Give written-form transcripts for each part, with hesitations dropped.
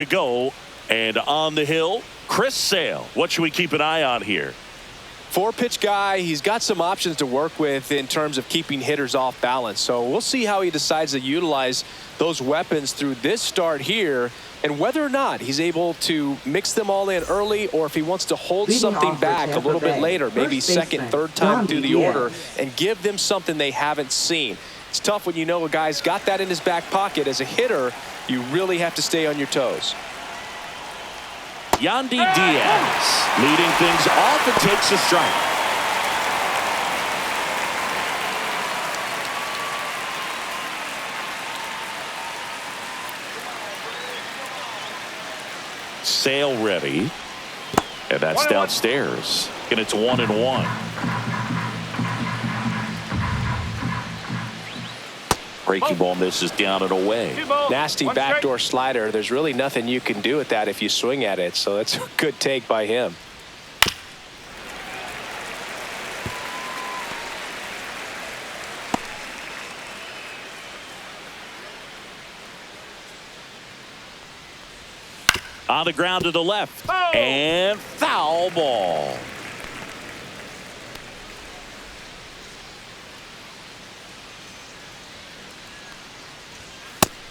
to go, and on the hill, Chris Sale. What should we keep an eye on here? 4-pitch guy. He's got some options to work with in terms of keeping hitters off balance. So we'll see how he decides to utilize those weapons through this start here, and whether or not he's able to mix them all in early, or if he wants to hold something back a little bit later, maybe second, third time through the order, and give them something they haven't seen. It's tough when you know a guy's got that in his back pocket. As a hitter, you really have to stay on your toes. Yandy Diaz leading things off and takes a strike. Sale ready, and that's downstairs, and it's 1-1. Breaking ball misses down and away. Nasty backdoor slider. There's really nothing you can do with that if you swing at it. So that's a good take by him. On the ground to the left. And foul ball.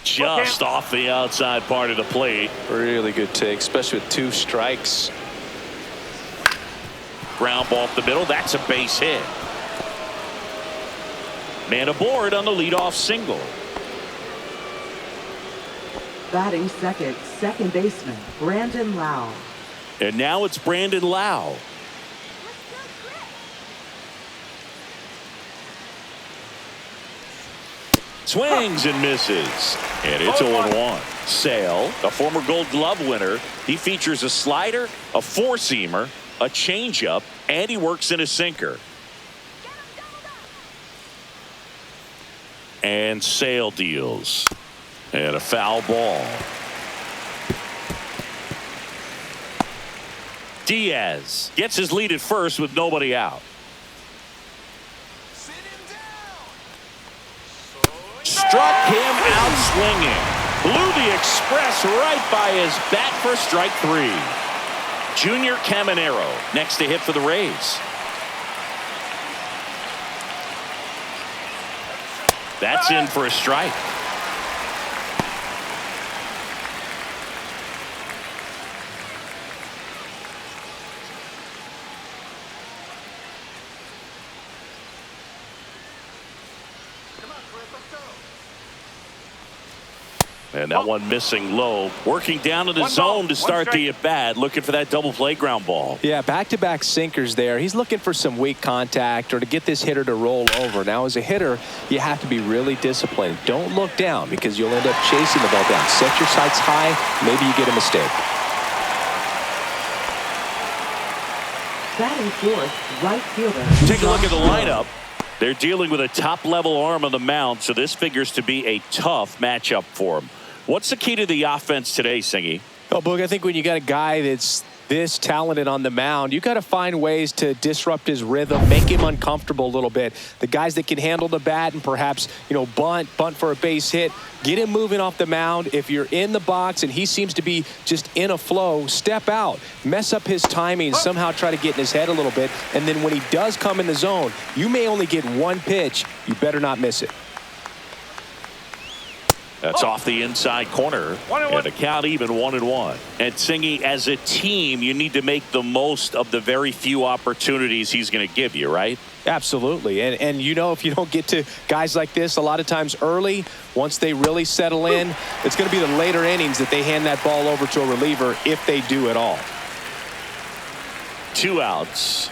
Just off the outside part of the plate. Really good take, especially with 2 strikes. Ground ball up the middle. That's a base hit. Man aboard on the leadoff single. Batting second, second baseman, Brandon Lau. And now it's Brandon Lau. Swings and misses. And it's 0-1. Sale, a former Gold Glove winner. He features a slider, a four-seamer, a changeup, and he works in a sinker. And Sale deals. And a foul ball. Diaz gets his lead at first with nobody out. Struck him out swinging. Blew the express right by his bat for strike 3. Junior Caminero next to hit for the Rays. That's in for a strike. And that one missing low. Working down in the zone to start the at-bat. Looking for that double play ground ball. Yeah, back-to-back sinkers there. He's looking for some weak contact or to get this hitter to roll over. Now, as a hitter, you have to be really disciplined. Don't look down because you'll end up chasing the ball down. Set your sights high. Maybe you get a mistake. Batting fourth, right fielder. Take a look at the lineup. They're dealing with a top-level arm on the mound, so this figures to be a tough matchup for him. What's the key to the offense today, Singy? Oh, Boog, I think when you got a guy that's this talented on the mound, you got to find ways to disrupt his rhythm, make him uncomfortable a little bit. The guys that can handle the bat and perhaps, bunt for a base hit, get him moving off the mound. If you're in the box and he seems to be just in a flow, step out, mess up his timing, somehow try to get in his head a little bit. And then when he does come in the zone, you may only get one pitch. You better not miss it. That's off the inside corner, and the count even 1-1. And Singy, as a team, you need to make the most of the very few opportunities he's going to give you, right? Absolutely. And if you don't get to guys like this a lot of times early, once they really settle in, it's going to be the later innings that they hand that ball over to a reliever, if they do at all. 2 outs.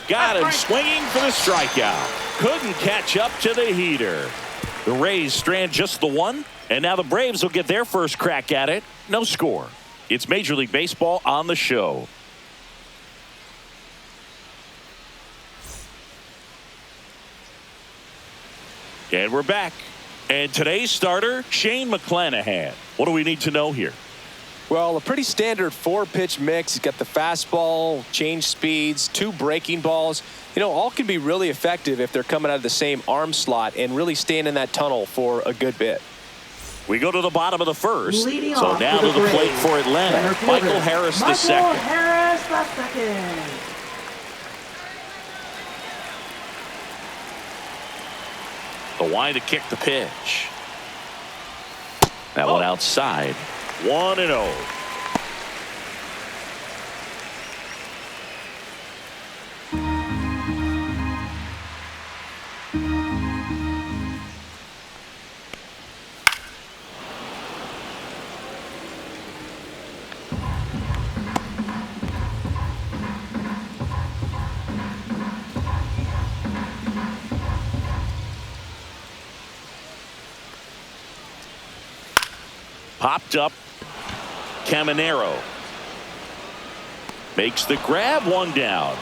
Got him swinging for the strikeout. Couldn't catch up to the heater. The Rays strand just the one, and now the Braves will get their first crack at it. No score. It's Major League Baseball on the show. And we're back. And today's starter, Shane McClanahan. What do we need to know here? Well, a pretty standard 4-pitch mix. He's got the fastball, change speeds, 2 breaking balls. All can be really effective if they're coming out of the same arm slot and really staying in that tunnel for a good bit. We go to the bottom of the first. Leading So off now for to the the plate Braves, for Atlanta. center fielder, Michael Harris the Michael second. Harris the second. The wind to kick the pitch. That one outside. 1-0. Popped up. Caminero makes the grab, one down.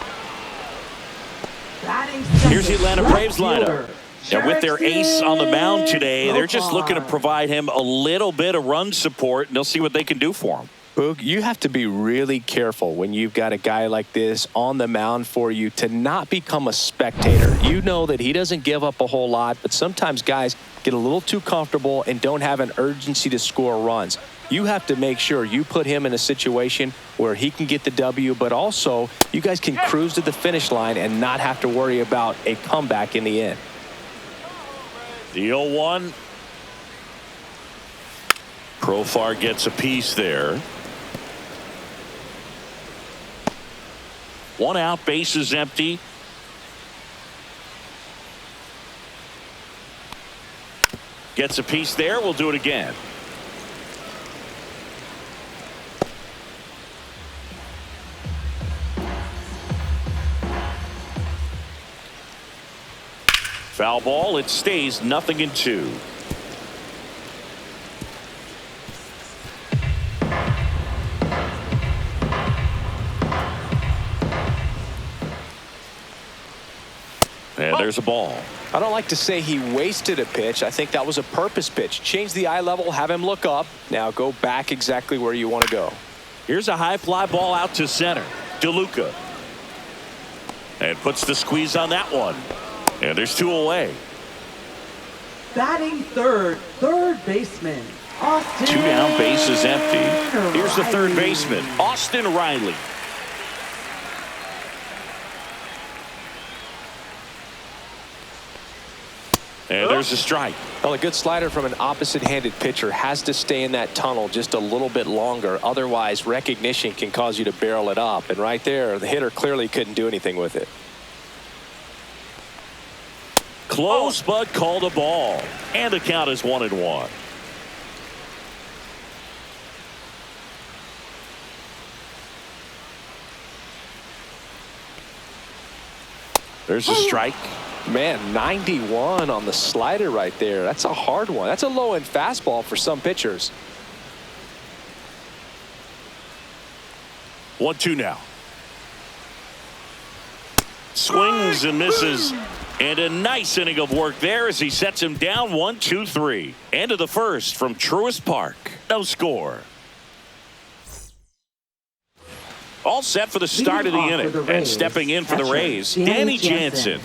Here's the Atlanta Braves lineup. And with their ace on the mound today, they're just looking to provide him a little bit of run support, and they'll see what they can do for him. Boog, you have to be really careful when you've got a guy like this on the mound for you to not become a spectator. You know that he doesn't give up a whole lot, but sometimes guys get a little too comfortable and don't have an urgency to score runs. You have to make sure you put him in a situation where he can get the W, but also you guys can cruise to the finish line and not have to worry about a comeback in the end. The 0-1. Profar gets a piece there. One out, bases empty. Gets a piece there. We'll do it again. Foul ball. It stays 0-2. And there's a ball. I don't like to say he wasted a pitch. I think that was a purpose pitch. Change the eye level, have him look up. Now go back exactly where you want to go. Here's a high fly ball out to center. DeLuca. And puts the squeeze on that one. And there's two away. Batting third baseman, Austin. Two down, bases empty. Here's the third Riley. baseman, Austin Riley. And there's a strike. Well, a good slider from an opposite-handed pitcher has to stay in that tunnel just a little bit longer. Otherwise, recognition can cause you to barrel it up. And right there, the hitter clearly couldn't do anything with it. Close, but called a ball. And the count is 1-1. There's a strike. Man, 91 on the slider right there. That's a hard one. That's a low-end fastball for some pitchers. 1-2 now. Swings and misses. And a nice inning of work there as he sets him down 1-2-3. End of the first from Truist Park. No score. All set for the start of the inning. And stepping in for the Rays, Danny Jansen.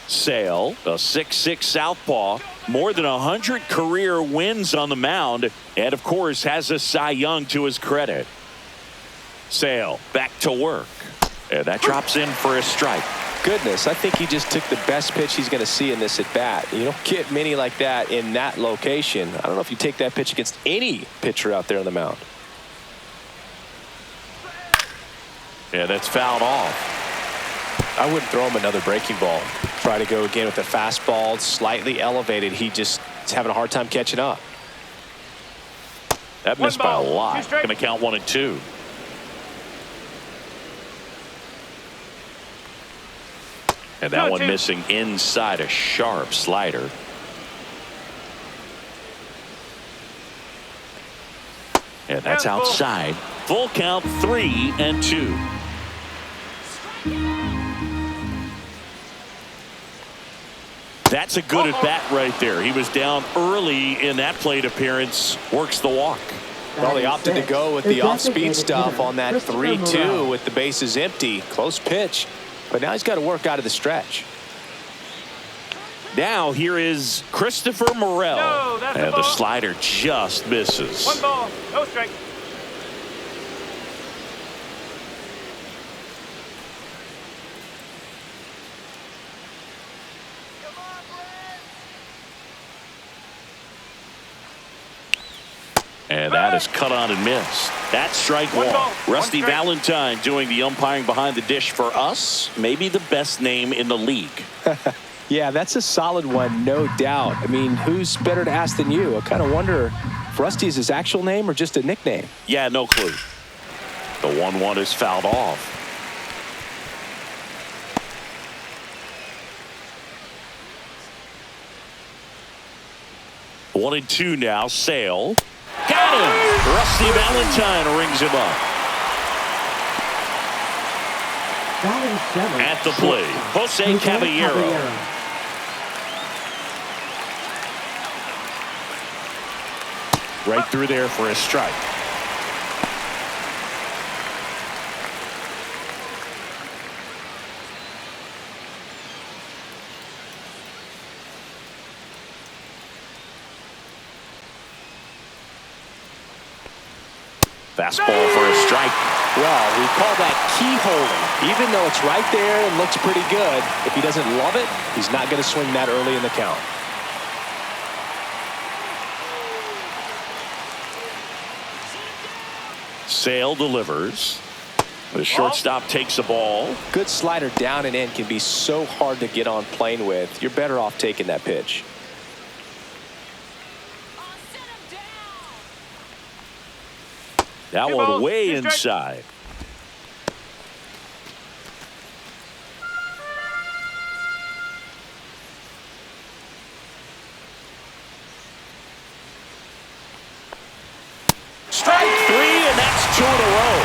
Sale, a 6'6" southpaw, more than 100 career wins on the mound, and of course has a Cy Young to his credit. Sale back to work, and that drops in for a strike. Goodness, I think he just took the best pitch he's going to see in this at bat. You don't get many like that in that location. I don't know if you take that pitch against any pitcher out there on the mound. Yeah, that's fouled off. I wouldn't throw him another breaking ball. Try to go again with the fastball, slightly elevated. He just is having a hard time catching up. That missed by a lot. Going to count 1-2. And that one missing inside, a sharp slider. And that's outside. Full count, 3-2. That's a good at bat right there. He was down early in that plate appearance. Works the walk. Well, they opted to go with the off-speed stuff on that 3-2 with the bases empty. Close pitch. But now he's got to work out of the stretch. Now here is Christopher Morel. No, that's and a the ball. slider just misses. 1 ball, no strike. And that is cut on and missed. That's strike one. Ball, Rusty strike. Valentine doing the umpiring behind the dish for us. Maybe the best name in the league. Yeah, that's a solid one, no doubt. I mean, who's better to ask than you? I kind of wonder if Rusty is his actual name or just a nickname. Yeah, no clue. The 1-1 is fouled off. One and two now. Sale. Got him. Rusty Valentine rings him up. Batting seventh. At the plate, Jose Caballero. Right through there for a strike. Fastball for a strike. Well, we call that keyholing. Even though it's right there and looks pretty good, if he doesn't love it, he's not going to swing that early in the count. Sale delivers. The shortstop takes the ball. Good slider down and in can be so hard to get on plane with. You're better off taking that pitch. That Two one balls, way 2 strikes. inside. Strike three, and that's 2 in a row.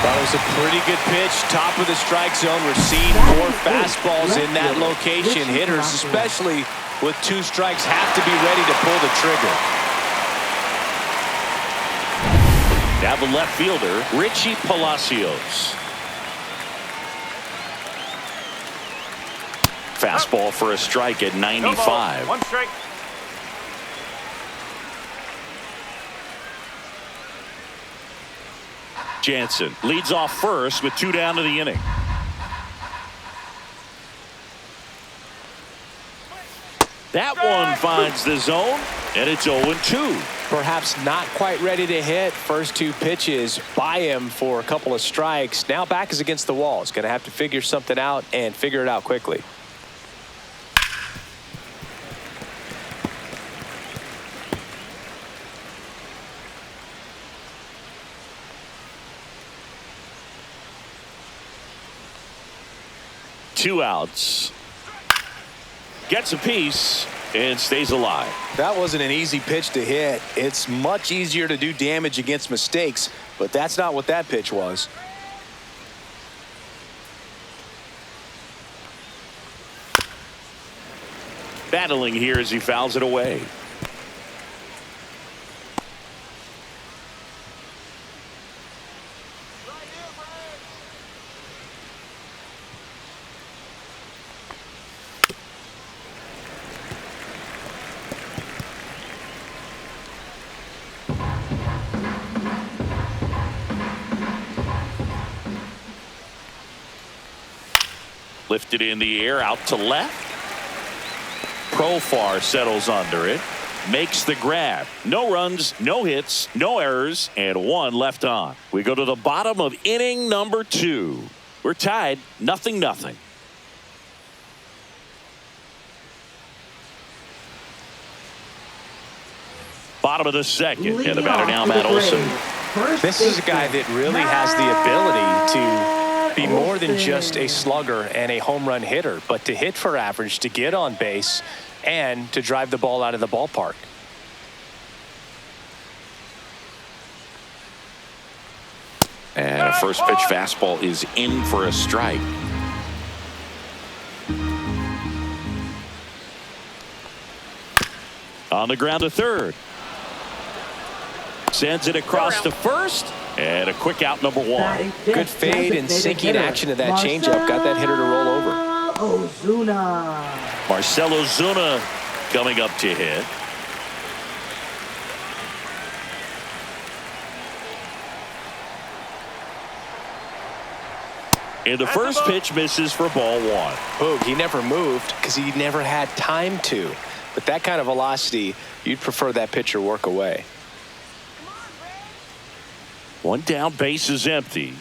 That was a pretty good pitch. Top of the strike zone. We're seeing more fastballs in that location. Hitters, especially with 2 strikes, have to be ready to pull the trigger. Now the left fielder, Richie Palacios. Fastball for a strike at No ball, 95. 1 strike. Jansen leads off first with 2 down to the inning. That one finds the zone, and it's 0-2. Perhaps not quite ready to hit. First 2 pitches by him for a couple of strikes. Now back is against the wall. He's going to have to figure something out and figure it out quickly. Two outs. Gets a piece and stays alive. That wasn't an easy pitch to hit. It's much easier to do damage against mistakes, but that's not what that pitch was. Battling here as he fouls it away. Lifted in the air out to left. Profar settles under it. Makes the grab. No runs, no hits, no errors, and 1 left on. We go to the bottom of inning number 2. We're tied 0-0. Bottom of the second, and the batter now, Matt Olson. This is a guy that really has the ability to be more than just a slugger and a home run hitter, but to hit for average, to get on base, and to drive the ball out of the ballpark. And a first pitch fastball is in for a strike. On the ground to third. Sends it across to first. And a quick out, number 1. Good fade and sinking action of that changeup. Got that hitter to roll over. Ozuna. Marcell Ozuna coming up to hit. And the first pitch misses for ball one. Boog, he never moved because he never had time to. But that kind of velocity, you'd prefer that pitcher work away. One down, base is empty.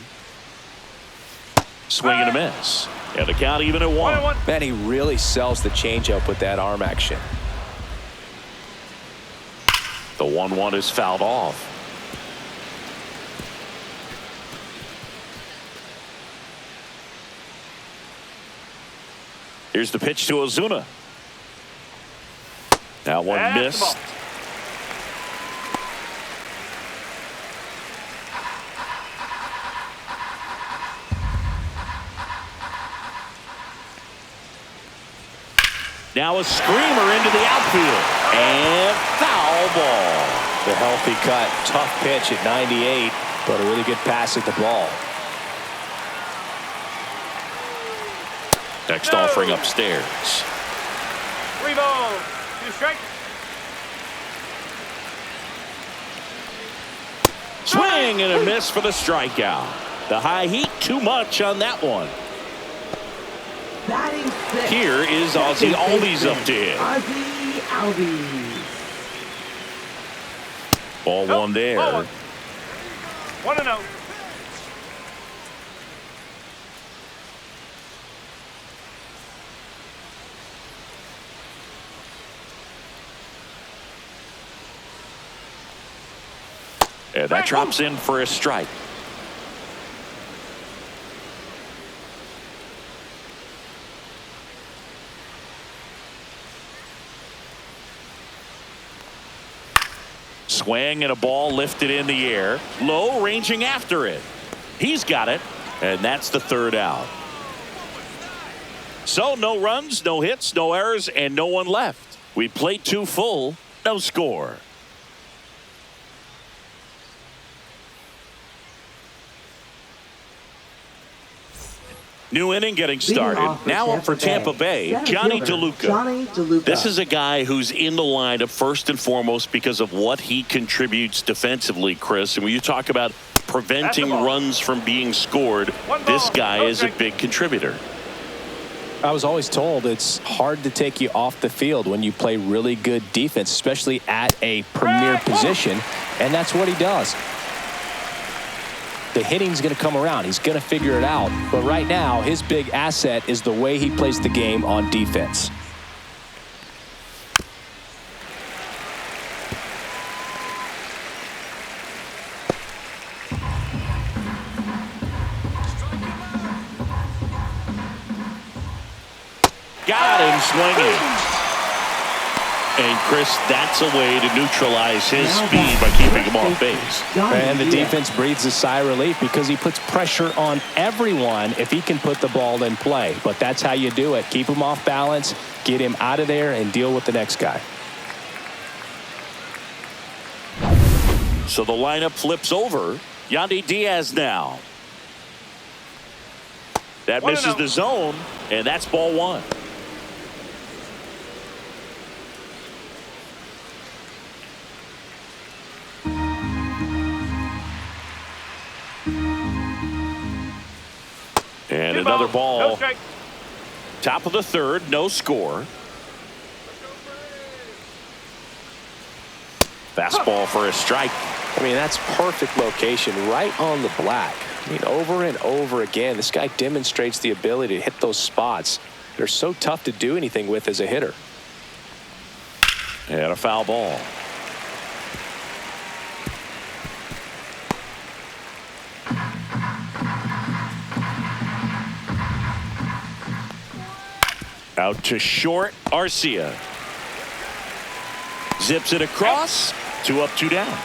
Swing and a miss. And the count even at one. Man, he really sells the changeup with that arm action. The 1-1 is fouled off. Here's the pitch to Ozuna. That one missed. Now a screamer into the outfield. And foul ball. The healthy cut. Tough pitch at 98, but a really good pass at the ball. Next offering upstairs. 3 balls, 2 strikes. Swing and a miss for the strikeout. The high heat, too much on that one. Batting sixth. Here is Ozzy Albies up to hit. Ozzy Albies. Ball one there. 1-0. And that drops in for a strike. Swing and a ball lifted in the air. Low, ranging after it. He's got it. And that's the third out. So no runs, no hits, no errors, and no one left. We played 2 full, no score. New inning getting started. Now up for Tampa Bay, Johnny DeLuca. This is a guy who's in the lineup first and foremost because of what he contributes defensively, Chris. And when you talk about preventing runs from being scored, this guy is a big contributor. I was always told it's hard to take you off the field when you play really good defense, especially at a premier position, and that's what he does. The hitting's going to come around. He's going to figure it out. But right now, his big asset is the way he plays the game on defense. Got him swinging. And Chris, that's a way to neutralize his speed by keeping him off base. And the defense breathes a sigh of relief because he puts pressure on everyone if he can put the ball in play. But that's how you do it. Keep him off balance, get him out of there, and deal with the next guy. So the lineup flips over. Yandy Diaz now. That misses the zone, and that's ball one. And another ball. Top of the third, no score. Fastball for a strike. I mean, that's perfect location, right on the black. I mean, over and over again, this guy demonstrates the ability to hit those spots. They're so tough to do anything with as a hitter. And a foul ball. Out to short, Arcia. Zips it across. 2 up, 2 down.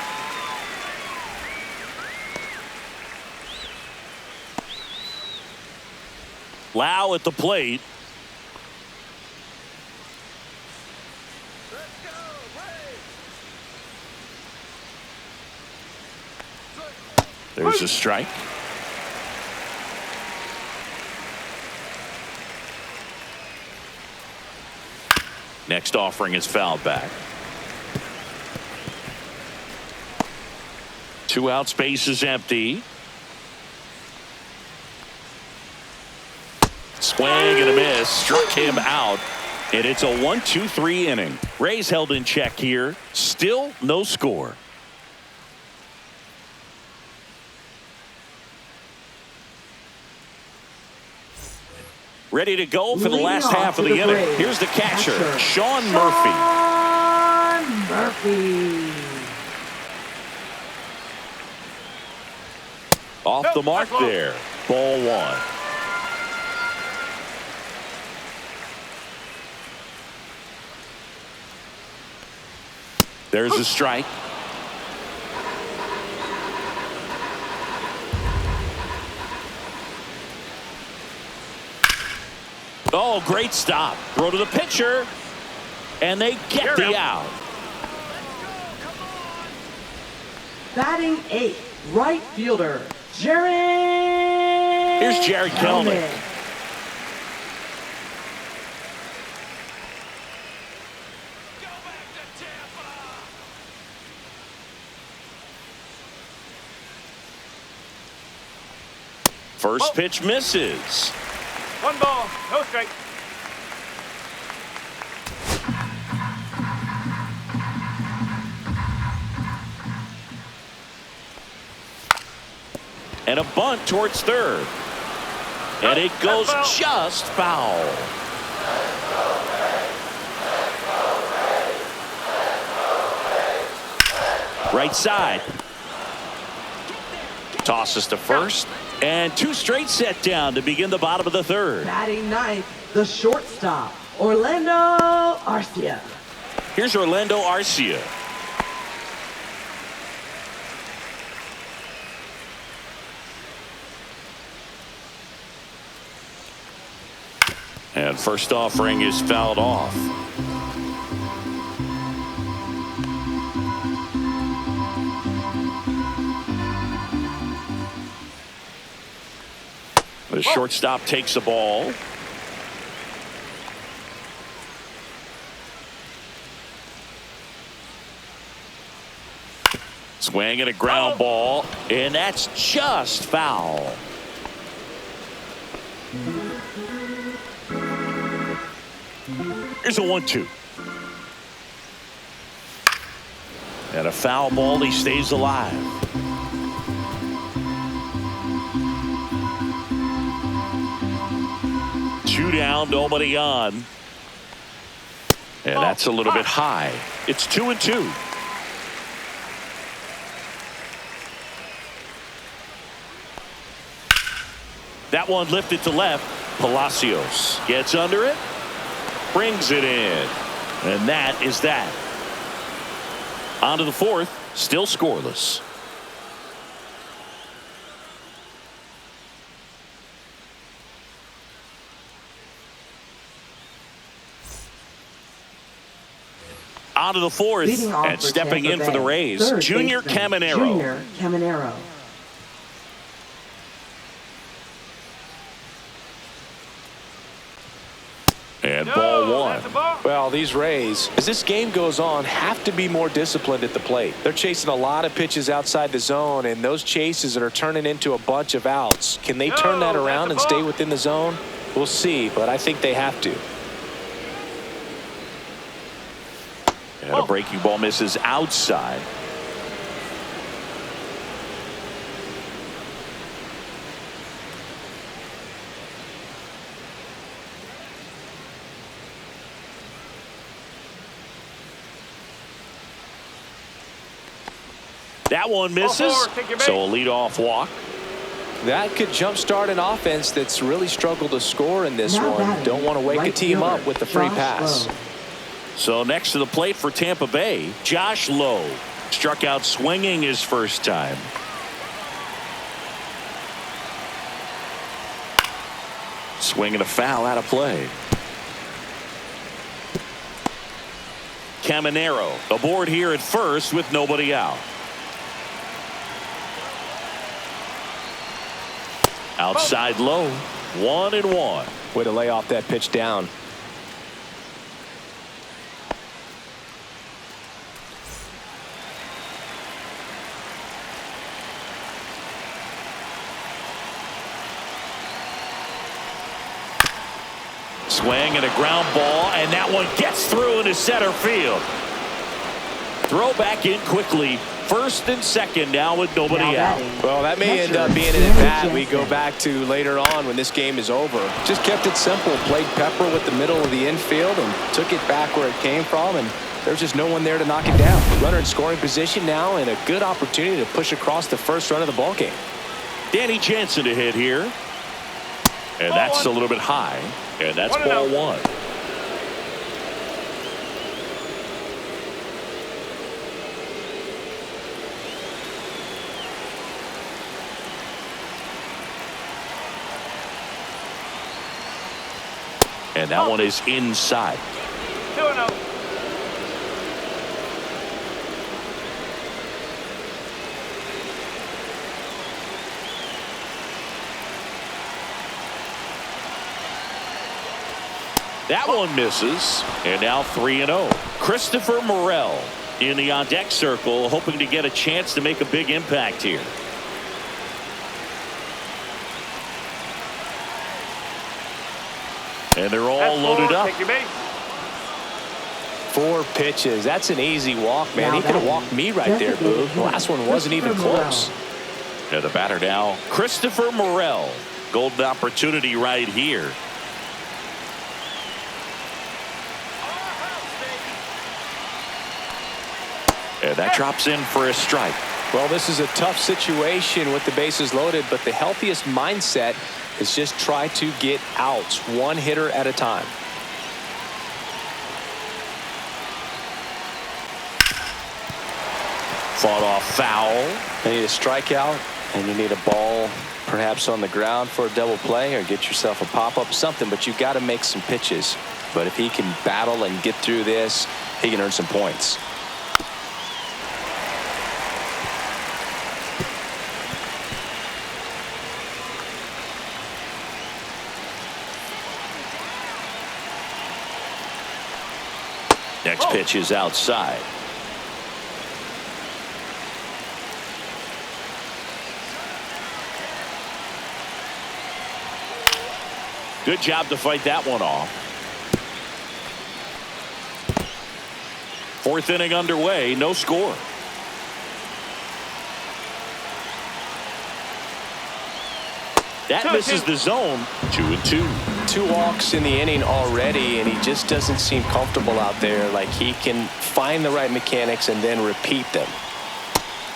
Lau at the plate. There's a strike. next offering is fouled back. 2 out, space is empty. Swing and a miss, struck him out, and it's a 1-2-3 inning. Rays held in check here, still no score. Ready to go for the last half of the inning. Here's the catcher, Sean Murphy. Sean Murphy. Off the mark there. Ball 1. There's a strike. Oh, great stop. Throw to the pitcher. And they get the out. Batting 8th, right fielder, Jared. Here's Jared Kelnick. First pitch misses. 1 ball, no strike. And a bunt towards third. And it goes just foul. Right side. Tosses to first. And 2 straight set down to begin the bottom of the third. Batting 9th, the shortstop, Orlando Arcia. Here's Orlando Arcia. And first offering is fouled off. The shortstop takes the ball. Swing and a ground ball, and that's just foul. Here's a 1-2. And a foul ball, he stays alive. Two down, nobody on. And that's a little bit high. It's 2-2. That one lifted to left. Palacios gets under it, brings it in, and that is that. On to the fourth, still scoreless. On to the fourth, and stepping in for the Rays, Junior Caminero. Junior Caminero. And ball 1. Well, these Rays, as this game goes on, have to be more disciplined at the plate. They're chasing a lot of pitches outside the zone, and those chases that are turning into a bunch of outs. Can they turn that around and stay within the zone? We'll see, but I think they have to. And a breaking ball misses outside. That one misses, so a leadoff walk. That could jumpstart an offense that's really struggled to score in this one. Don't want to wake a team up with the free pass. So next to the plate for Tampa Bay, Josh Lowe struck out swinging his first time. Swing and a foul out of play. Caminero aboard here at first with nobody out. Outside low, 1-1. Way to lay off that pitch down. Swing and a ground ball, and that one gets through into center field. Throw back in quickly. First and second now with nobody out. Well, that may end up being an at-bat we go back to later on when this game is over. Just kept it simple. Played pepper with the middle of the infield and took it back where it came from, and there's just no one there to knock it down. Runner in scoring position now, and a good opportunity to push across the first run of the ball game. Danny Jansen to hit here. And that's a little bit high. And that's ball one. And that one is inside. 2-0. That one misses. And now 3-0. Christopher Morel in the on-deck circle, hoping to get a chance to make a big impact here. And they're all loaded up. Take your base. 4 pitches. That's an easy walk, man. He could have walked me right there, Boo. The last one wasn't even close. And the batter now, Christopher Morel. Golden opportunity right here. And that drops in for a strike. Well, this is a tough situation with the bases loaded, but the healthiest mindset is just try to get outs, one hitter at a time. Fought off foul. You need a strikeout, and you need a ball perhaps on the ground for a double play, or get yourself a pop-up, something, but you got to make some pitches. But if he can battle and get through this, he can earn some points. Next pitch is outside. Good job to fight that one off. 4th inning underway, no score. That misses the zone. 2-2. 2 walks in the inning already, and he just doesn't seem comfortable out there. Like he can find the right mechanics and then repeat them.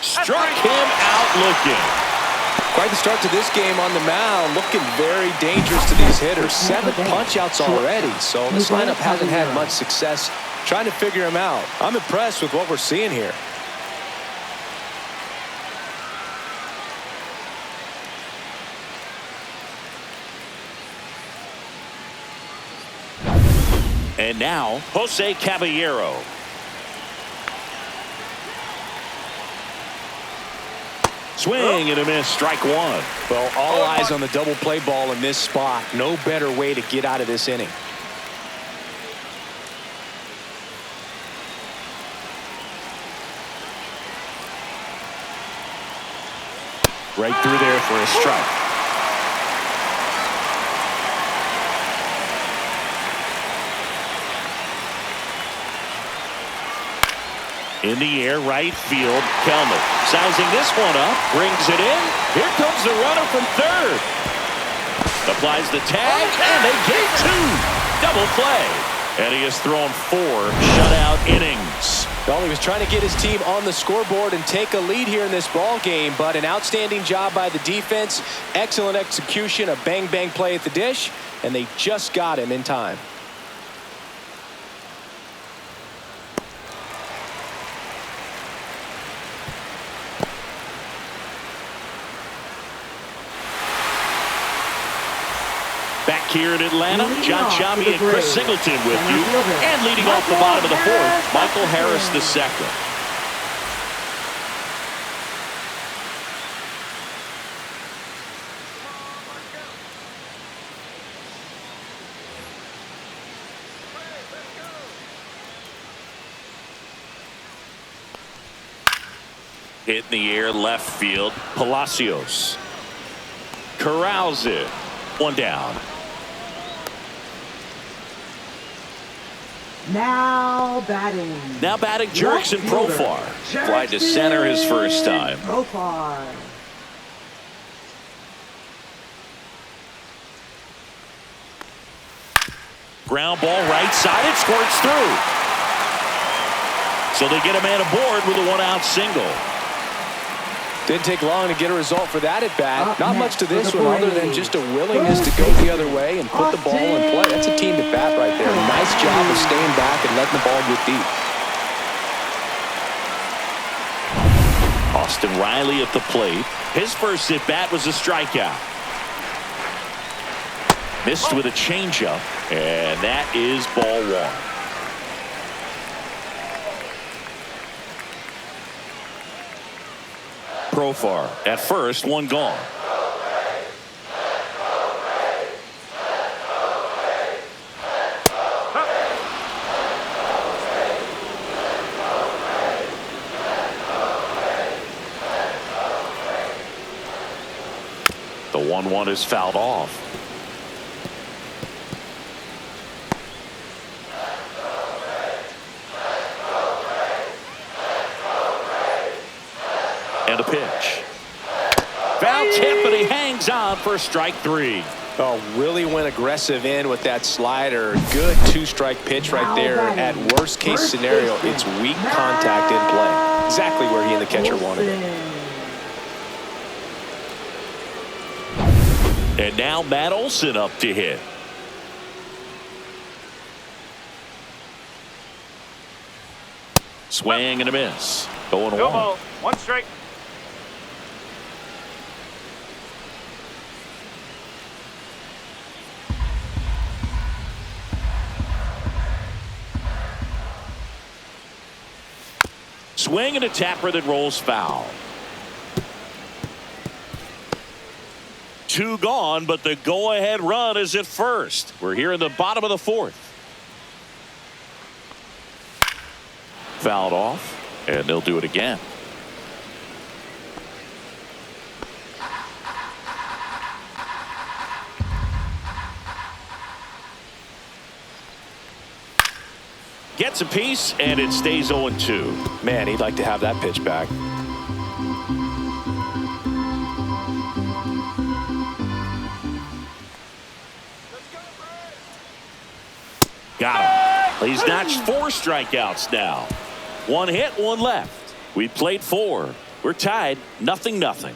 Struck him out looking. Quite the start to this game on the mound. Looking very dangerous to these hitters. 7 punch-outs already, so this lineup hasn't had much success trying to figure him out. I'm impressed with what we're seeing here. And now, Jose Caballero. Swing and a miss, strike one. Well, all eyes on the double play ball in this spot. No better way to get out of this inning. Right through there for a strike. In the air, right field, Kelman sizing this one up, brings it in. Here comes the runner from third. Applies the tag, and they get 2. Double play. And he has thrown 4 shutout innings. Well, he was trying to get his team on the scoreboard and take a lead here in this ball game, but an outstanding job by the defense. Excellent execution, a bang-bang play at the dish, and they just got him in time. Back here in Atlanta, John Chami and Chris Singleton with you. And leading off the bottom of the 4th, Michael Harris II. Hit in the air, left field, Palacios. Corrals it. 1 down. Now batting. Now batting, Jurickson Profar. Fly to center his first time. Profar. Ground ball right side. It squirts through. So they get a man aboard with a one-out single. Didn't take long to get a result for that at bat. Not much to this for the one other than Braves. just a willingness to go the other way and put the ball in play. That's a team at bat right there. Nice job of staying back and letting the ball get deep. Austin Riley at the plate. His first at bat was a strikeout. Missed with a changeup, and that is ball one. Profar at first, one gone. The 1-1 is fouled off. And a pitch. Foul tip, and he hangs on for strike three. Oh, really went aggressive in with that slider. Good two-strike pitch right there. At worst case scenario, it's weak contact in play. Exactly where he and the catcher wanted it. And now Matt Olson up to hit. Swing and a miss. 0-1. No ball. One strike. Swing and a tapper that rolls foul. Two gone, but the go-ahead run is at first. We're here in the bottom of the fourth. Fouled off, and they'll do it again. Gets a piece, and it stays 0-2. Man, he'd like to have that pitch back. Got him. He's notched 4 strikeouts now. 1 hit, 1 left. We played 4. We're tied, 0-0.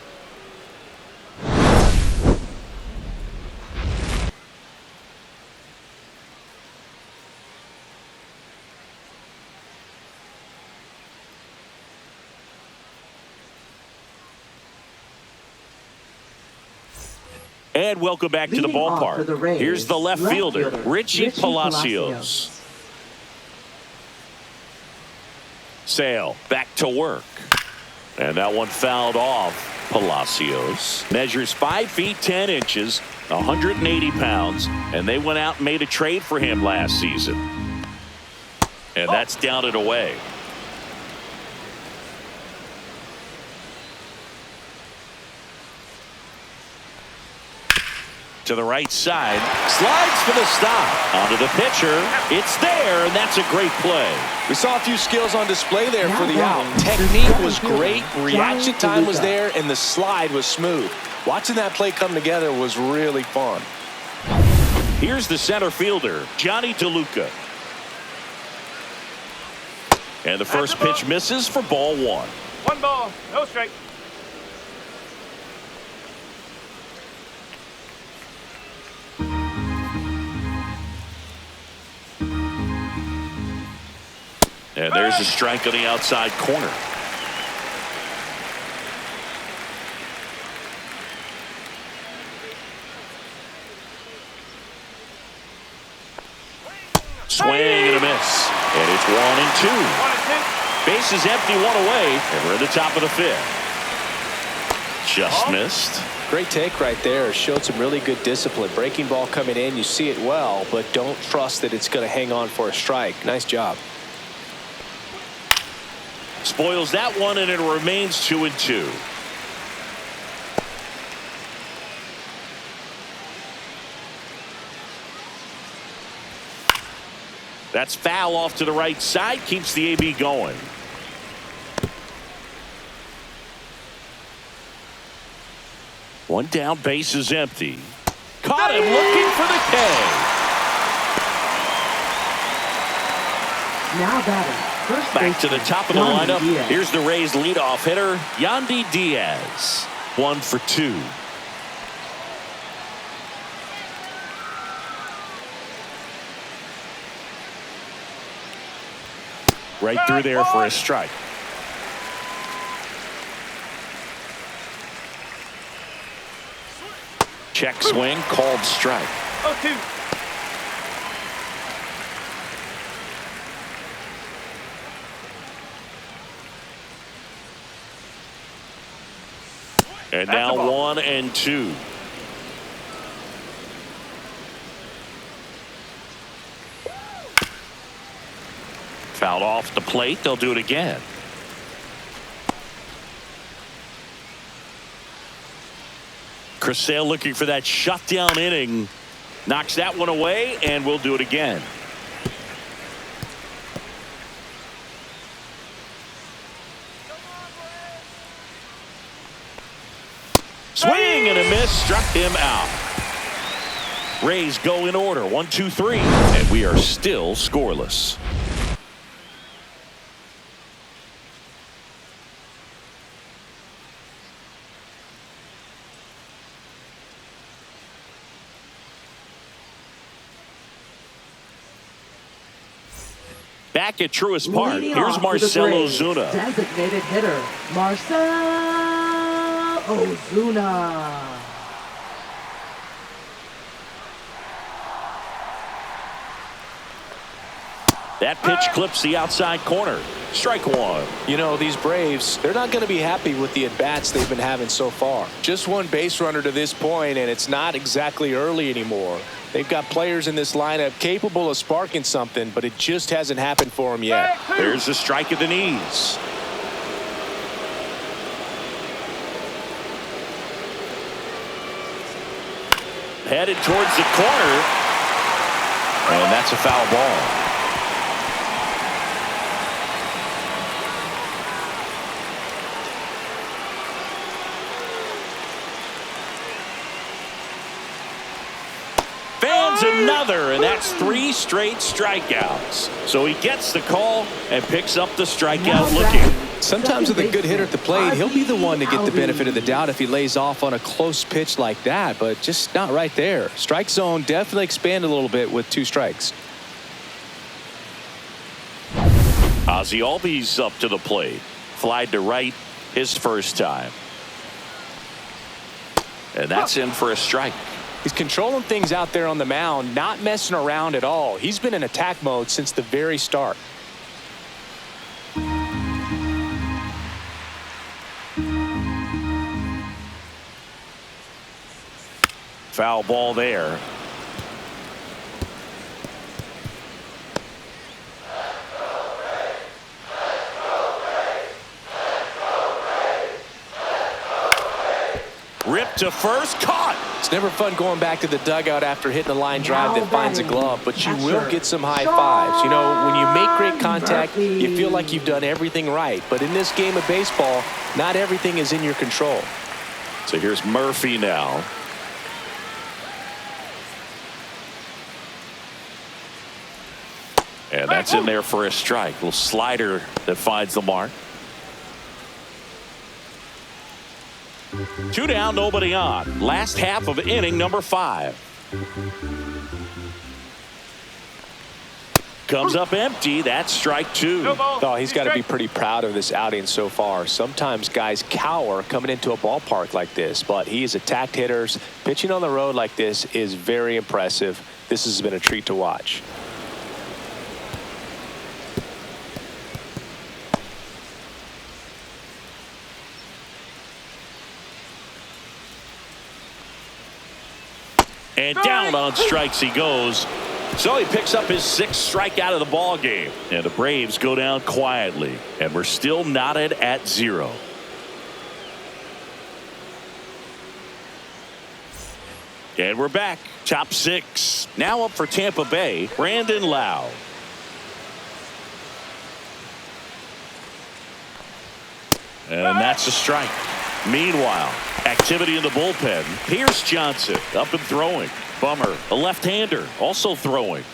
And welcome back to the Leading off for the ballpark. Rays, Here's the left fielder, Richie Palacios. Palacios. Sale back to work. And that one fouled off. Palacios measures 5 feet 10 inches, 180 pounds, and they went out and made a trade for him last season. And that's down and away. To the right side, slides for the stop. Onto the pitcher. It's there, and that's a great play. We saw a few skills on display there for the out. Technique was great, reaction time was there, and the slide was smooth. Watching that play come together was really fun. Here's the center fielder, Johnny DeLuca. And the first pitch misses for ball 1. 1 ball. No strike. And there's a strike on the outside corner. Swing and a miss. And it's 1-2. Bases empty, 1 away, and we're at the top of the 5th. Just missed. Great take right there. Showed some really good discipline. Breaking ball coming in, you see it well, but don't trust that it's going to hang on for a strike. Nice job. Spoils that one, and it remains 2-2. That's foul off to the right side. Keeps the AB going. One down, base is empty. Caught him looking for the K. Now batting. First Back to the top of the Yandy lineup. Diaz. Here's the Rays leadoff hitter, Yandy Diaz. 1 for 2. Right through there for a strike. Check swing, called strike. 0-2. And That's a now ball. 1-2. Fouled off the plate. They'll do it again. Chris Sale looking for that shutdown inning. Knocks that one away, and we'll do it again. Swing and a miss, struck him out. Rays go in order, 1, 2, 3, and we are still scoreless. Back at Truist Park, Leading here's off for the Marcell Braves, Ozuna. Designated hitter, Marcell Ozuna. That pitch clips the outside corner. Strike one. You know, these Braves, they're not going to be happy with the at-bats they've been having so far. Just one base runner to this point, and it's not exactly early anymore. They've got players in this lineup capable of sparking something, but it just hasn't happened for them yet. There's a strike at the knees. Headed towards the corner. And that's a foul ball. Another, and that's 3 straight strikeouts. So he gets the call and picks up the strikeout looking. Sometimes with a good hitter at the plate, he'll be the one to get the benefit of the doubt if he lays off on a close pitch like that, but just not right there. Strike zone definitely expanded a little bit with 2 strikes. Ozzie Albies up to the plate. Flied to right his first time. And that's in for a strike. He's controlling things out there on the mound, not messing around at all. He's been in attack mode since the very start. Foul ball there. Ripped to first, caught. It's never fun going back to the dugout after hitting a line drive that finds a glove, but you will get some high fives. You know, when you make great contact, you feel like you've done everything right. But in this game of baseball, not everything is in your control. So here's Murphy now. And that's in there for a strike. Little slider that finds the mark. 2 down, nobody on. Last half of inning number 5. Comes up empty. That's strike 2. Oh, he's got to be pretty proud of this outing so far. Sometimes guys cower coming into a ballpark like this, but he has attacked hitters. Pitching on the road like this is very impressive. This has been a treat to watch. And down on strikes he goes. So he picks up his 6th strikeout of the ball game. And the Braves go down quietly. And we're still knotted at 0. And we're back. Top 6. Now up for Tampa Bay, Brandon Lowe. And that's a strike. Meanwhile, activity in the bullpen. Pierce Johnson up and throwing. Bummer, a left-hander, also throwing.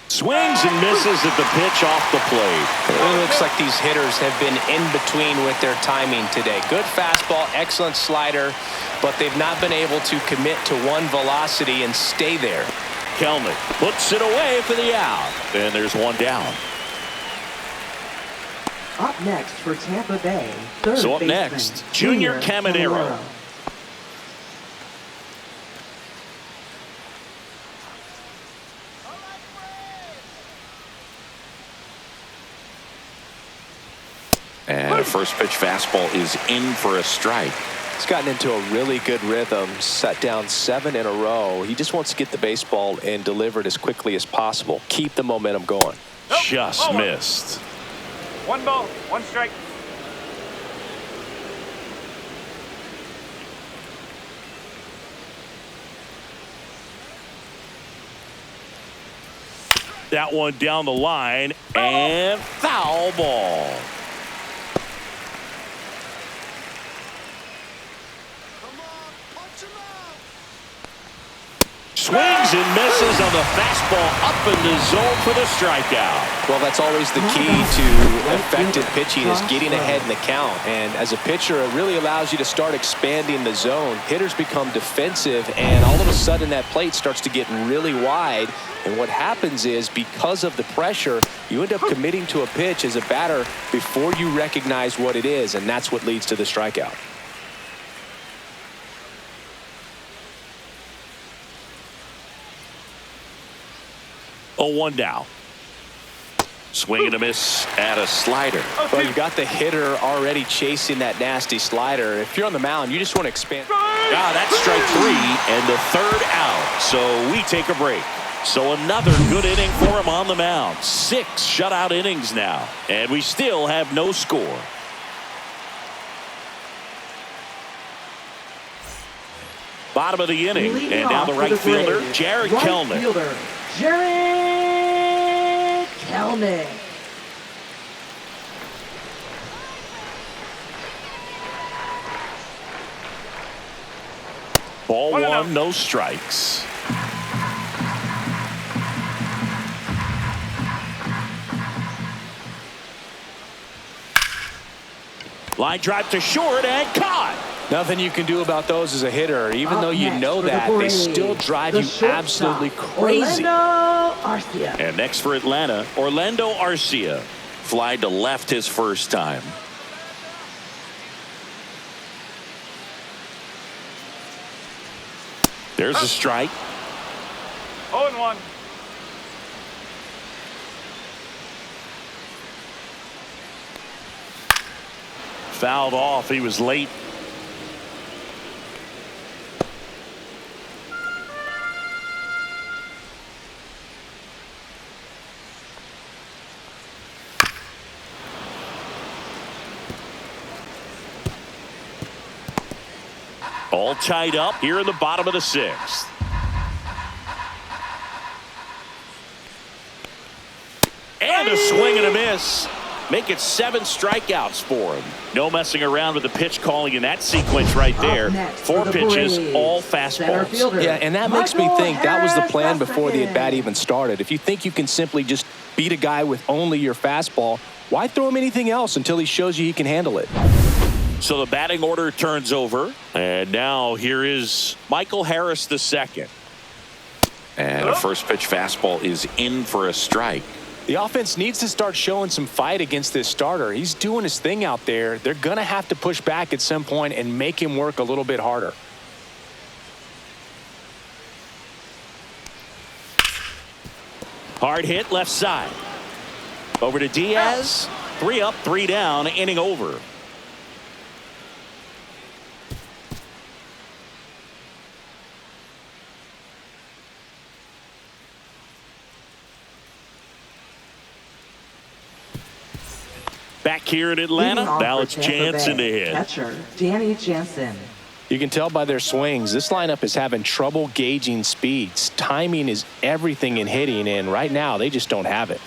Swings and misses at the pitch off the plate. It looks like these hitters have been in between with their timing today. Good fastball, excellent slider, but they've not been able to commit to one velocity and stay there. Kelnick puts it away for the out. And there's one down. Up next for Tampa Bay, third So up baseman, next, Junior Caminero. And a first pitch fastball is in for a strike. He's gotten into a really good rhythm, set down 7 in a row. He just wants to get the baseball and deliver it as quickly as possible. Keep the momentum going. Just missed. 1 ball, 1 strike. That one down the line and foul ball. Swings and misses on the fastball up in the zone for the strikeout. Well, that's always the key to effective pitching, is getting ahead in the count. And as a pitcher, it really allows you to start expanding the zone. Hitters become defensive, and all of a sudden that plate starts to get really wide. And what happens is, because of the pressure, you end up committing to a pitch as a batter before you recognize what it is, and that's what leads to the strikeout. Oh, 1 down. Swing and a miss at a slider. Well, you got the hitter already chasing that nasty slider. If you're on the mound, you just want to expand. That's strike 3 and the 3rd out. So we take a break. So another good inning for him on the mound. 6 shutout innings now, and we still have no score. Bottom of the inning, and now the right fielder, Jared Kelnick. Jared Kelnick. Ball 1, no strikes. Line drive to short and caught. Nothing you can do about those as a hitter. Even though you know that, they still drive you absolutely crazy. And next for Atlanta, Orlando Arcia. Fly to left his first time. There's a strike. 0-1. Fouled off. He was late. All tied up here in the bottom of the 6th. And a swing and a miss. Make it 7 strikeouts for him. No messing around with the pitch calling in that sequence right there. 4 pitches, all fastballs. Yeah, and that makes me think that was the plan before the at-bat even started. If you think you can simply just beat a guy with only your fastball, why throw him anything else until he shows you he can handle it? So the batting order turns over. And now here is Michael Harris II. And a first pitch fastball is in for a strike. The offense needs to start showing some fight against this starter. He's doing his thing out there. They're going to have to push back at some point and make him work a little bit harder. Hard hit left side. Over to Diaz. 3 up, 3 down, inning over. Back here in Atlanta, now it's Jansen to hit. Catcher, Danny Jansen. You can tell by their swings, this lineup is having trouble gauging speeds. Timing is everything in hitting, and right now they just don't have it.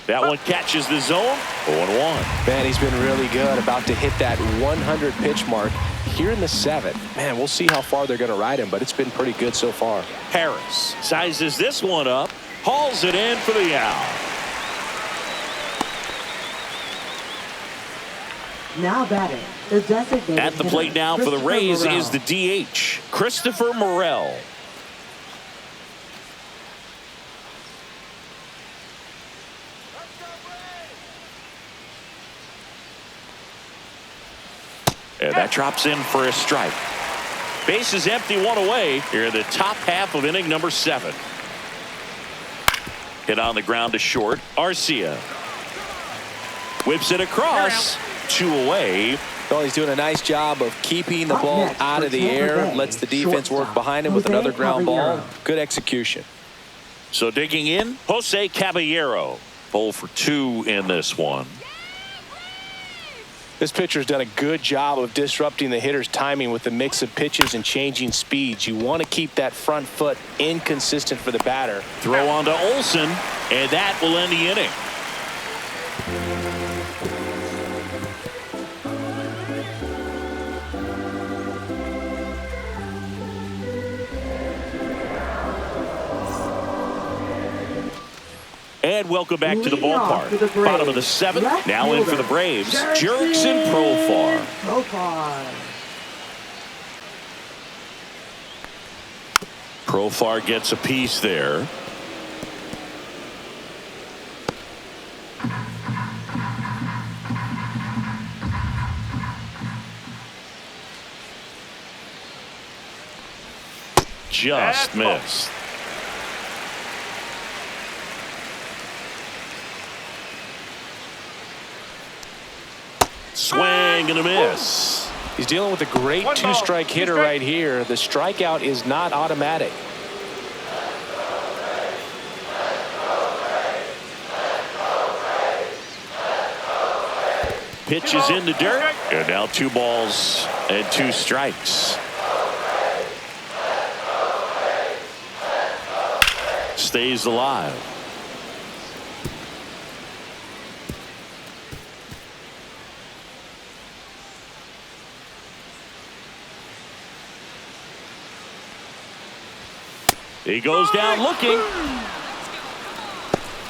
That one catches the zone. 0-1. Man, he's been really good. About to hit that 100 pitch mark here in the 7th. Man, we'll see how far they're going to ride him, but it's been pretty good so far. Harris sizes this one up, hauls it in for the out. Now batting, the designated At the hitter, plate now for the Christopher Rays Morel. is the DH, Christopher Morel. And that drops in for a strike. Base is empty, one away here in the top half of inning number 7. Hit on the ground to short. Arcia whips it across. 2 away. Well, he's doing a nice job of keeping the Up ball next out for of the Tampa air. Bay, Lets the defense work shortstop, behind him with Jose another ground ball. Caballero. Good execution. So digging in, Jose Caballero. 0 for 2 in this one. This pitcher's done a good job of disrupting the hitter's timing with the mix of pitches and changing speeds. You want to keep that front foot inconsistent for the batter. Throw on to Olsen, and that will end the inning. And welcome back to the Leading off for the ballpark. Braves, Bottom of the 7th. left Now in for the fielder, Braves, Jurickson Jurickson Profar. Profar gets a piece there. Just missed. Swing and a miss. He's dealing with a great One ball, two-strike hitter two strike. right here. The strikeout is not automatic. Pitch is in the dirt. And now 2 balls and 2 strikes. Stays alive. He goes down looking.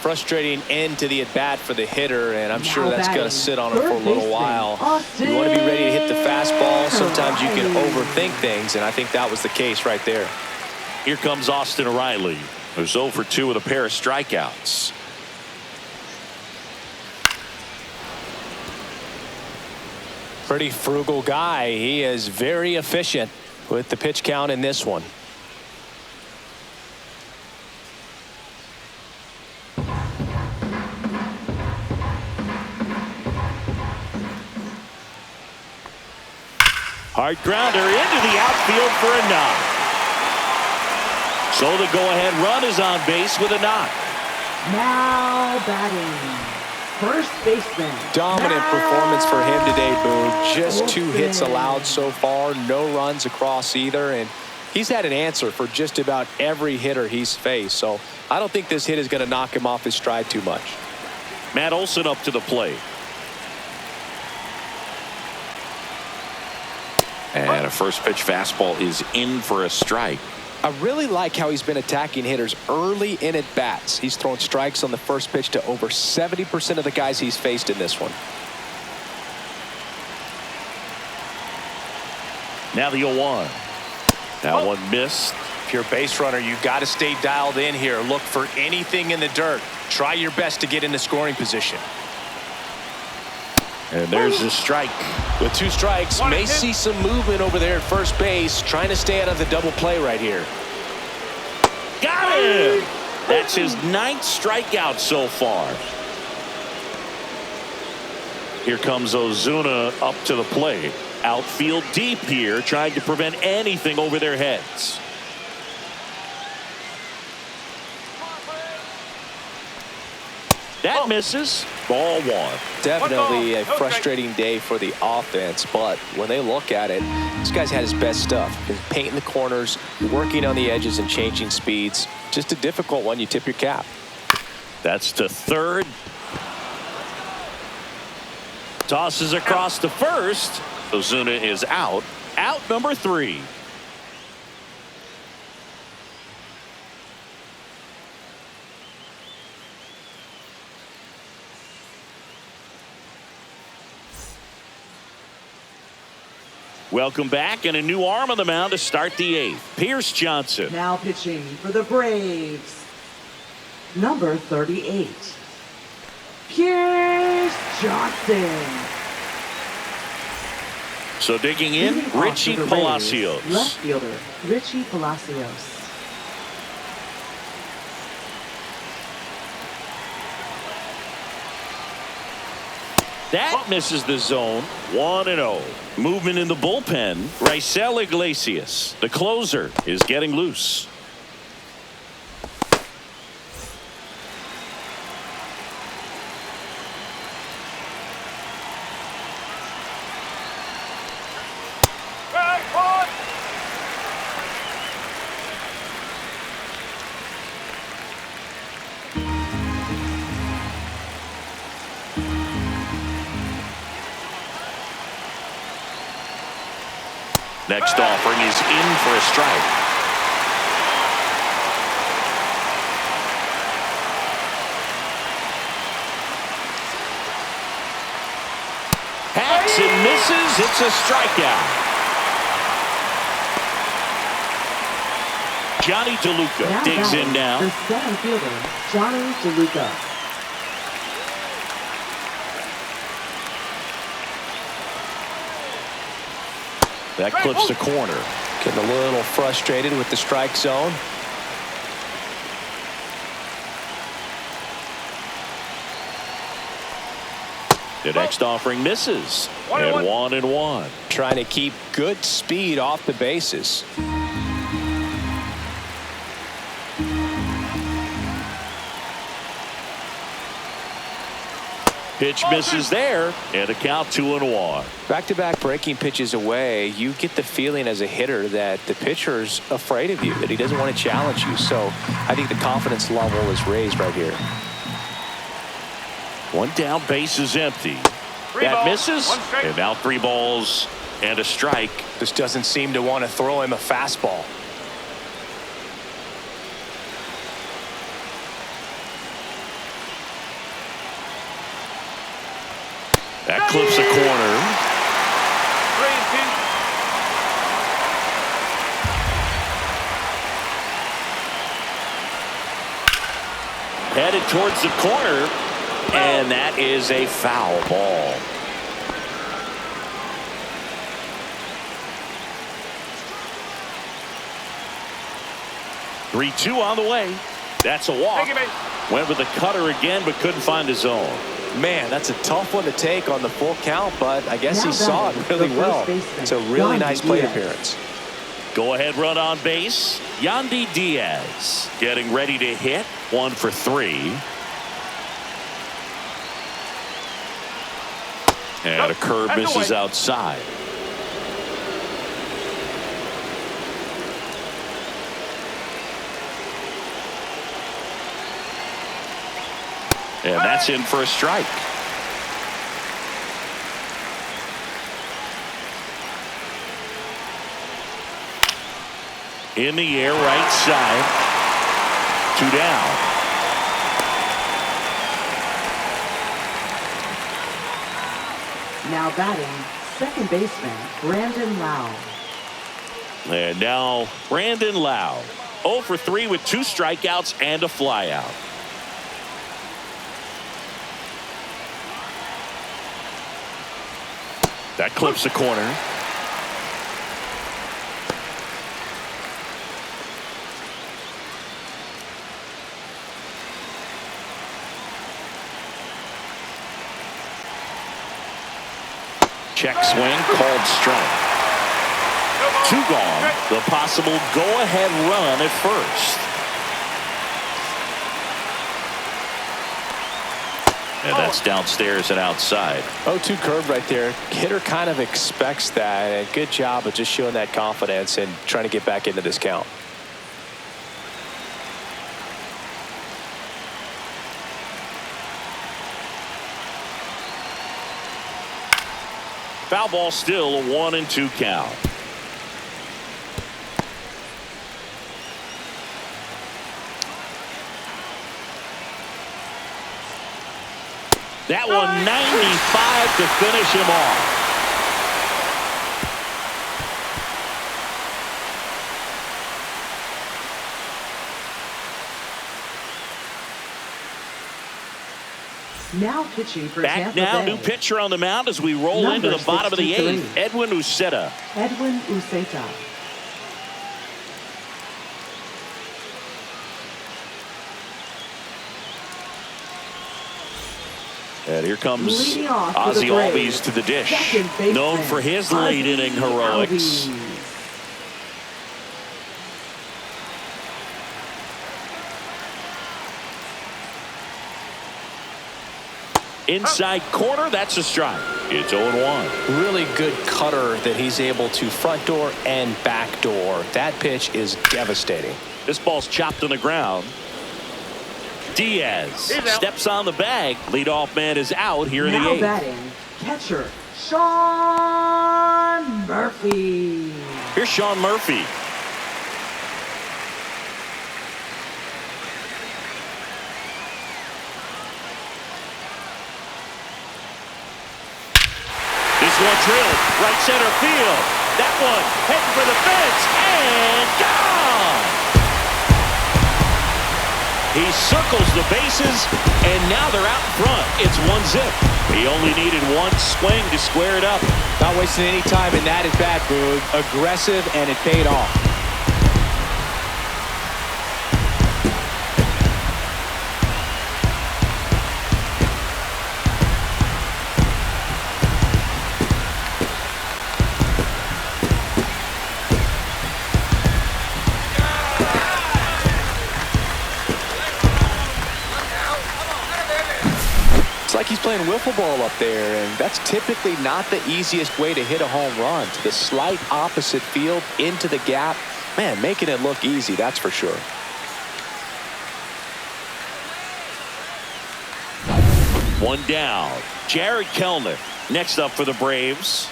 Frustrating end to the at-bat for the hitter, and I'm sure Now that's going to batting, sit on him for a third little baseman, while. Austin You want to be ready to hit the fastball. Sometimes you can Riley. overthink things, and I think that was the case right there. Here comes Austin Riley, who's 0 for 2 with a pair of strikeouts. Pretty frugal guy. He is very efficient with the pitch count in this one. Hard grounder into the outfield for a knock. So the go-ahead run is on base with a knock. Now batting, first baseman. Dominant Matt performance for him today, Boog. Just 2 hits Olsen. allowed so far. No runs across either. And he's had an answer for just about every hitter he's faced. So I don't think this hit is going to knock him off his stride too much. Matt Olson up to the plate. And a first pitch fastball is in for a strike. I really like how he's been attacking hitters early in at bats. He's thrown strikes on the first pitch to over 70% of the guys he's faced in this one. Now the 0-1. That one missed. If you're a base runner, you got to stay dialed in here. Look for anything in the dirt. Try your best to get into scoring position. And there's the strike. With 2 strikes, may see some movement over there at first base, trying to stay out of the double play right here. Got him! That's his 9th strikeout so far. Here comes Ozuna up to the plate. Outfield deep here, trying to prevent anything over their heads. That misses. Ball one. Definitely a frustrating day for the offense, but when they look at it, this guy's had his best stuff. He's painting the corners, working on the edges and changing speeds. Just a difficult one. You tip your cap. That's to third. Tosses across to first. Ozuna is out. Out number 3. Welcome back, and a new arm on the mound to start the 8th. Pierce Johnson. Now pitching for the Braves, number 38, Pierce Johnson. So digging in, Leading off Richie for the Palacios. Rays, left fielder, Richie Palacios. That misses the zone. 1-0. Movement in the bullpen. Raisel Iglesias, the closer, is getting loose. Next offering is in for a strike. Hacks and misses. It's a strikeout. Johnny DeLuca digs in now. The center fielder, Johnny DeLuca. That clips the corner. Getting a little frustrated with the strike zone. The next offering misses. And 1-1. Trying to keep good speed off the bases. Pitch misses there, and a count 2-1. Back-to-back breaking pitches away, you get the feeling as a hitter that the pitcher's afraid of you, that he doesn't want to challenge you. So I think the confidence level is raised right here. One down, base is empty. That misses, and now 3 balls and a strike. Just doesn't seem to want to throw him a fastball. That clips a corner. 3-2. Headed towards the corner, and that is a foul ball. Three-two on the way. That's a walk. Went with the cutter again, but couldn't find his zone. Man, that's a tough one to take on the full count, but I guess he saw it really well. It's a really nice plate appearance. Go ahead run on base. Yandy Diaz getting ready to hit. 1 for 3. And a curve misses outside. And that's in for a strike. In the air, right side. 2 down. Now batting, second baseman, Brandon Lau. And now Brandon Lau. 0 for 3 with 2 strikeouts and a flyout. That clips the corner. Check swing, called strike. 2 gone. The possible go-ahead run at first. And that's downstairs and outside. 0-2 curve right there. Hitter kind of expects that. And good job of just showing that confidence and trying to get back into this count. Foul ball, still a 1-2 count. That one 95 to finish him off. Now pitching for Back Tampa now, Bay. new pitcher on the mound as we roll Number into the bottom of the 63. 8th. Edwin Uceta. Edwin Uceta. And here comes Leading off for the Ozzie Braves, Albies to the dish. second baseman, Known for his late Ozzie inning heroics. Albies. Inside corner, that's a strike. It's 0-1. Really good cutter that he's able to front door and back door. That pitch is devastating. This ball's chopped on the ground. Diaz steps on the bag. Leadoff man is out here in the Now 8th. batting, catcher Sean Murphy. Here's Sean Murphy. This one drilled right center field. That one heading for the fence and gone. He circles the bases, and now they're out in front. It's 1-zip. He only needed one swing to square it up. Not wasting any time, and that is bad, Boog. Aggressive, and it paid off. It's like he's playing wiffle ball up there, and that's typically not the easiest way to hit a home run. To the slight opposite field, into the gap. Man, making it look easy, that's for sure. One down. Jared Kelenic next up for the Braves.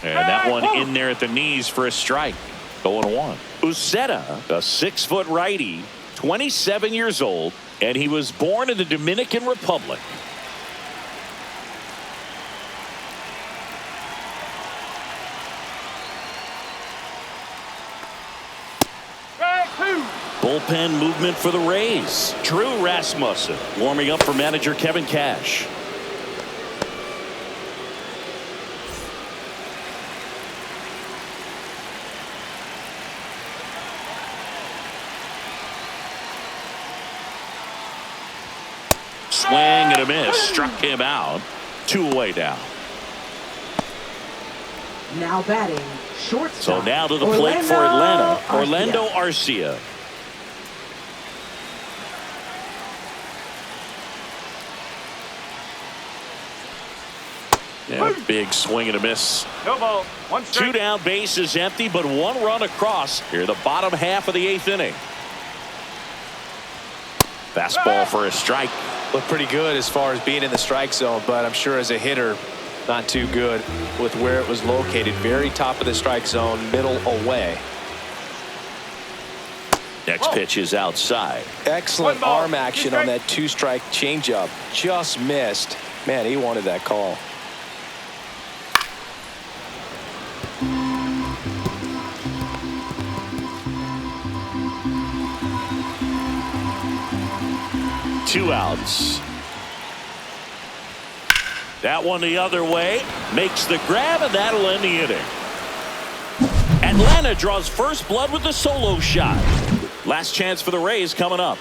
And that one in there at the knees for a strike. 0-1. Uceta, a 6-foot righty, 27 years old, and he was born in the Dominican Republic. Bullpen movement for the Rays. Drew Rasmussen warming up for manager Kevin Cash. Swing and a miss. Struck him out. 2 away now. Now batting, shortstop. So now to the plate for Atlanta. Orlando Arcia. Yeah, big swing and a miss. No ball. 1 strike. 2 down, base is empty, but 1 run across here the bottom half of the 8th inning. Fastball for a strike. Looked pretty good as far as being in the strike zone, but I'm sure as a hitter, not too good with where it was located. Very top of the strike zone, middle away. Next pitch is outside. Excellent 1 ball. arm action on that 2-strike changeup. Just missed. Man, he wanted that call. Two outs. That one the other way. Makes the grab, and that'll end the inning. Atlanta draws first blood with the solo shot. Last chance for the Rays coming up.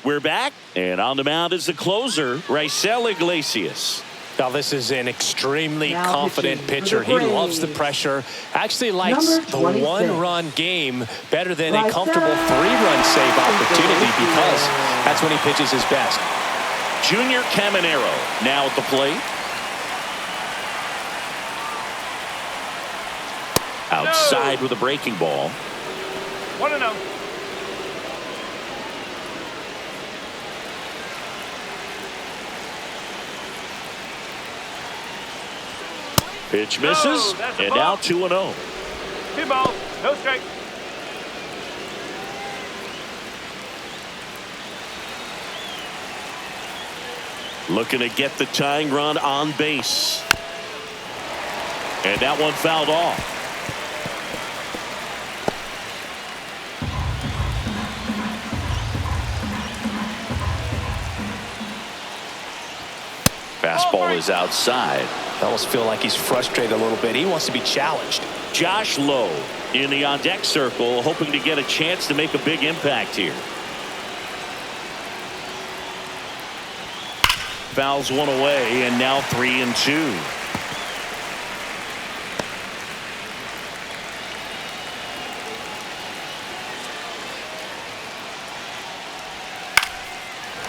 We're back, and on the mound is the closer, Raisel Iglesias. Now, this is an extremely Now confident pitching pitcher. for the He loves the Braves. pressure. Actually likes Number the 26. one-run game better than a Right comfortable there. three-run save opportunity because that's when he pitches his best. Junior Caminero now at the plate. Outside with a breaking ball. 1-0. Pitch misses, that's a and ball. now 2-0. 2 balls, no strike. Looking to get the tying run on base. And that one fouled off. Fastball is outside. I almost feel like he's frustrated a little bit. He wants to be challenged. Josh Lowe in the on-deck circle, hoping to get a chance to make a big impact here. Fouls one away, and now 3-2.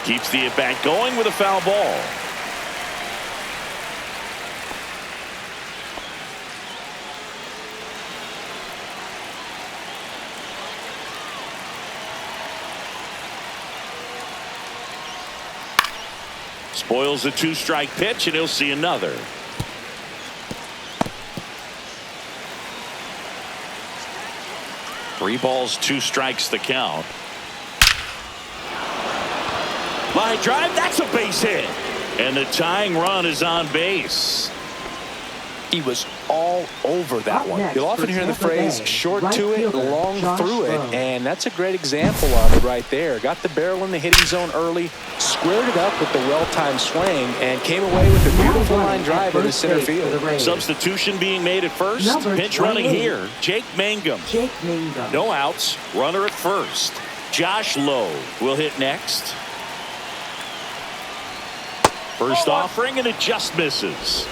Keeps the at-bat going with a foul ball. Spoils the 2-strike pitch, and he'll see another. Three balls, 2 strikes the count. Line drive, that's a base hit. And the tying run is on base. He was all over that Up one. next You'll often for hear the Tampa phrase Bay, short right to it, fielder, long Josh through it, Lowe. and that's a great example of it right there. Got the barrel in the hitting zone early, squared it up with the well-timed swing, and came away with a beautiful line drive into center field. Substitution being made at first. Number Pinch running 28. here. Jake Mangum. Jake Mangum. No outs. Runner at first. Josh Lowe will hit next. First offering, and it just misses.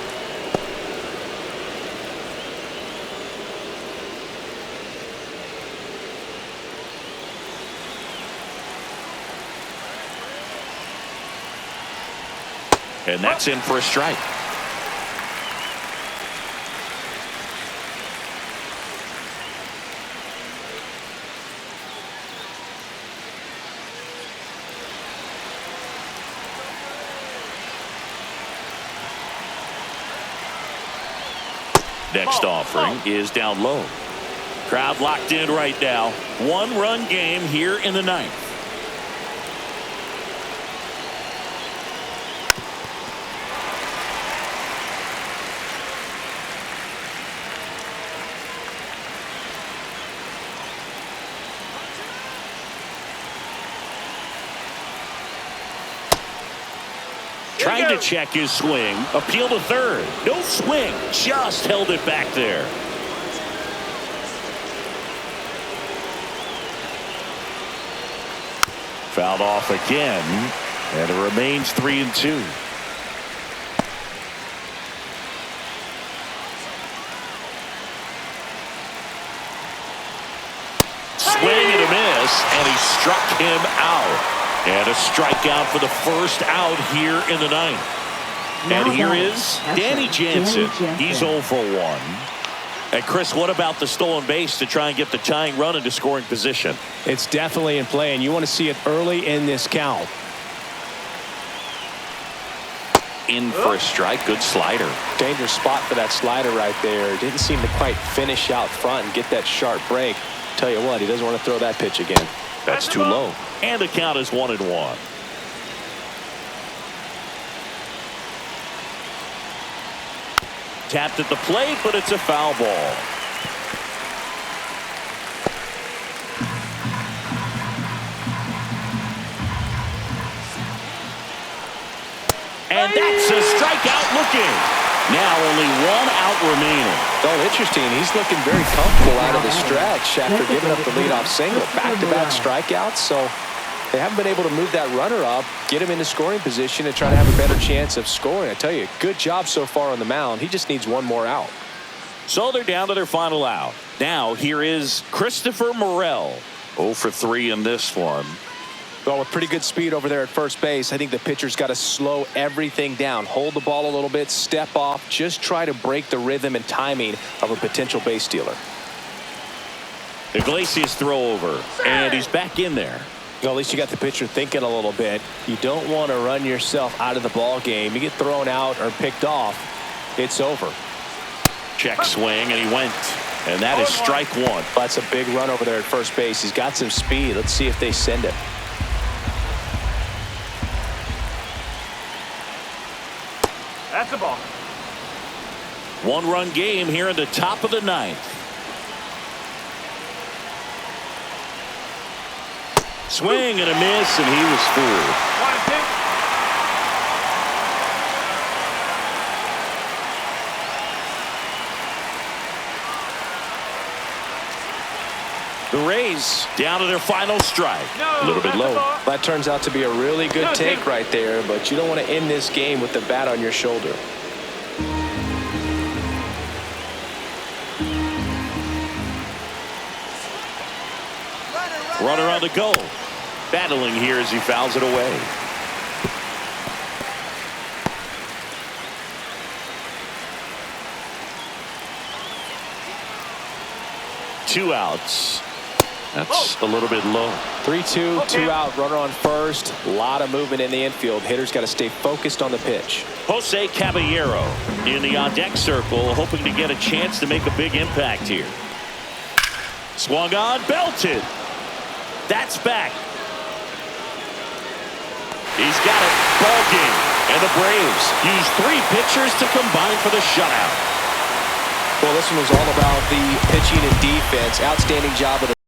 And that's in for a strike. Next offering is down low. Crowd locked in right now. 1-run game here in the 9th. Trying to check his swing. Appeal to third. No swing. Just held it back there. Fouled off again. And it remains 3-2. Swing and a miss. And he struck him out. And a strikeout for the first out here in the 9th. And here is Danny Jansen. He's 0 for 1. And Chris, what about the stolen base to try and get the tying run into scoring position? It's definitely in play, and you want to see it early in this count. In for a strike. Good slider. Dangerous spot for that slider right there. Didn't seem to quite finish out front and get that sharp break. Tell you what, he doesn't want to throw that pitch again. That's too low. And the count is 1-1. Tapped at the plate, but it's a foul ball. And that's a strikeout looking. Now only 1 out remaining. Oh, interesting. He's looking very comfortable out of the stretch after giving up the leadoff single. Back-to-back strikeouts, so They haven't been able to move that runner up, get him into scoring position, and try to have a better chance of scoring. I tell you, good job so far on the mound. He just needs one more out. So they're down to their final out. Now here is Christopher Morel. 0 for 3 in this one. Well, with pretty good speed over there at first base, I think the pitcher's got to slow everything down. Hold the ball a little bit, step off, just try to break the rhythm and timing of a potential base stealer. Iglesias throw over, and he's back in there. Well, at least you got the pitcher thinking a little bit. You don't want to run yourself out of the ball game. You get thrown out or picked off, it's over. Check swing, and he went. And that is strike one. That's a big run over there at first base. He's got some speed. Let's see if they send him. That's the ball. 1-run game here in the top of the 9th. Swing and a miss, and he was fooled. 1 and 2. The Rays down to their final strike. No, A little bit low. That turns out to be a really good take right there, but you don't want to end this game with the bat on your shoulder. Runner on the go. Battling here as he fouls it away. Two outs. That's a little bit low. 3-2, 2 out, runner on first. A lot of movement in the infield. Hitters got to stay focused on the pitch. Jose Caballero in the on-deck circle, hoping to get a chance to make a big impact here. Swung on, belted. That's back. He's got it. Ball game. And the Braves use 3 pitchers to combine for the shutout. Well, this one was all about the pitching and defense. Outstanding job of the